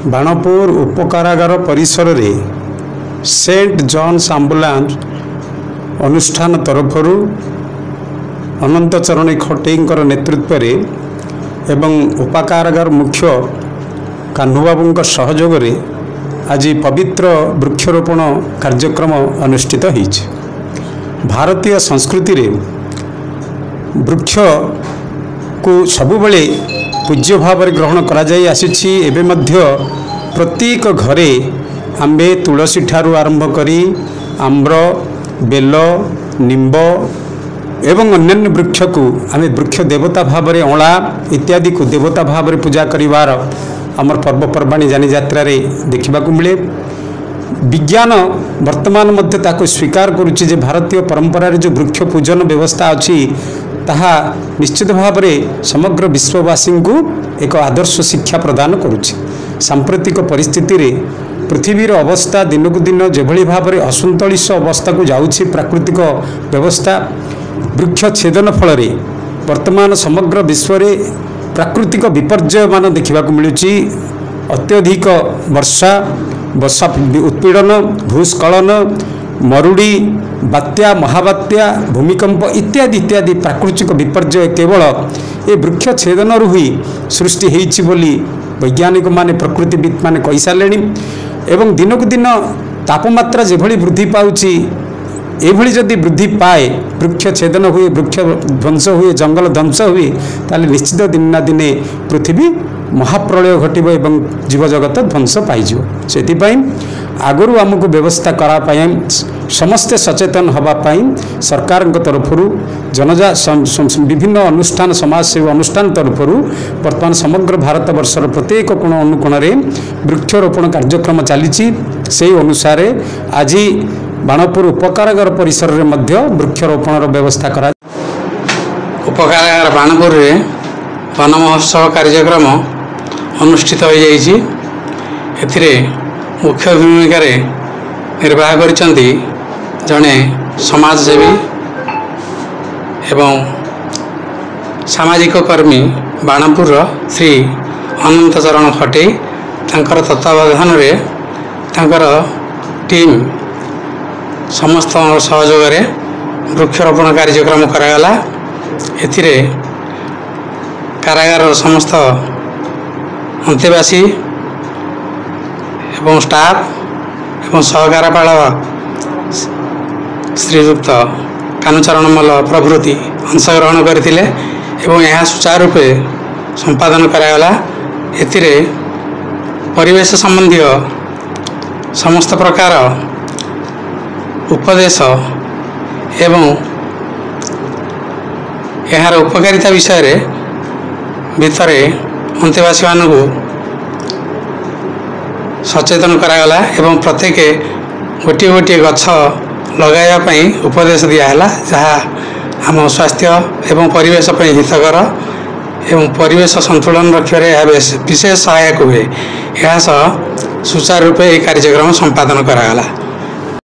बाणपुर उपकारागार परिसर रे Saint Johns आम्बुलांस अनुष्ठान तरफरु अनंत चरण खटेईंकर नेतृत्व रे एवं उपकारागार मुख्य कान्हूबाबू सहयोग रे आज पवित्र वृक्षरोपण कार्यक्रम अनुष्ठित होइछ। भारतीय संस्कृति रे वृक्ष को सबुबले पूज्य भाव ग्रहण करा जाई आसीछि। एबे मध्य प्रत्येक घरे आंबे तुलसी ठारू आरंभ करी आम्र बेल निंब एवं अन्य वृक्ष को आम वृक्ष देवता भाव में अँला इत्यादि को देवता भाव में पूजा करिवार आमर पर्वपर्वाणी जानी यात्रा रे देखा मिले। विज्ञान वर्तमान मध्य ताको स्वीकार करुच्ची जे भारतीय परंपरा रे जो वृक्ष पूजन व्यवस्था अच्छी ताहा निश्चित भाव में समग्र विश्ववासी को एक आदर्श शिक्षा प्रदान करुच्ची। सांप्रतिक परिस्थिति रे पृथ्वीर अवस्था दिनकू दिन जेभली भाव में असंतुलित अवस्था को जाउछि प्राकृतिक व्यवस्था वृक्ष छेदन फल वर्तमान समग्र विश्व रे प्राकृतिक विपर्यय मान देखा मिलूँ। अत्यधिक वर्षा वर्षा उत्पीड़न भूस्खलन मरुड़ी बात्या महाबात्या भूमिकंप इत्यादि इत्यादि प्राकृतिक विपर्यय केवल ये वृक्ष छेदन हुई सृष्टि होइछि बोली वैज्ञानिक माने प्रकृतिविद माने कहि सारेणी। एवं दिनकू दिन तापमात्रा जेभली वृद्धि पाउछि एभली जदि वृद्धि पाए वृक्ष छेदन हुए वृक्ष ध्वंस हुए जंगल ध्वंस हुए ताले निश्चित दिन ना दिने पृथ्वी महाप्रलय घटिब एवं जीवजगत ध्वंस पाइजिव। सेथिपाई आगरू आमको व्यवस्था करापाई समस्ते सचेतन हवापाई सरकार तरफरु जनजा विभिन्न अनुष्ठान समाजसेवी अनुष्ठान तरफरु वर्तमान समग्र भारत वर्षर प्रत्येक कोण अनुकोण वृक्षरोपण कार्यक्रम चली से अनुसार आज बाणपुर उपकारागार परिसर रे मध्य वृक्षरोपण व्यवस्था करा। उपकारागार बाणपुर रे वन महोत्सव कार्यक्रम अनुष्ठित हो जाइछि। एथिरे मुख्य भूमिका रे निर्वाह करिसंती जने समाजसेवी एवं सामाजिक कर्मी बाणपुर श्री अनंत चरण खटेई तांकर तत्वावधान रे तांकर टीम समस्त सहयोग रे वृक्षरोपण कार्यक्रम करागला। एथिरे कारागार समस्त अंतेवासी एवं स्टाफ एवं सहकारापाल श्रीयुक्त कानुचरण मल्ल प्रभृति अंशग्रहण करथिले एवं यह सुचारूपे संपादन करागला। एथिरे परिवेश संबंधी समस्त प्रकार उपदेश एवं यार उपकारिता विषय रे भितरे अंतेवासी मानू सचेतन करागला एवं प्रत्येक गोटे गोटे गछ लगाइबा उपदेश दिहला जहाँ आम स्वास्थ्य एवं परिवेश हितकर एवं परिवेश संतुलन रखे विशेष सहायक हुए। यह सुचारू रूपे कार्यक्रम संपादन करागला।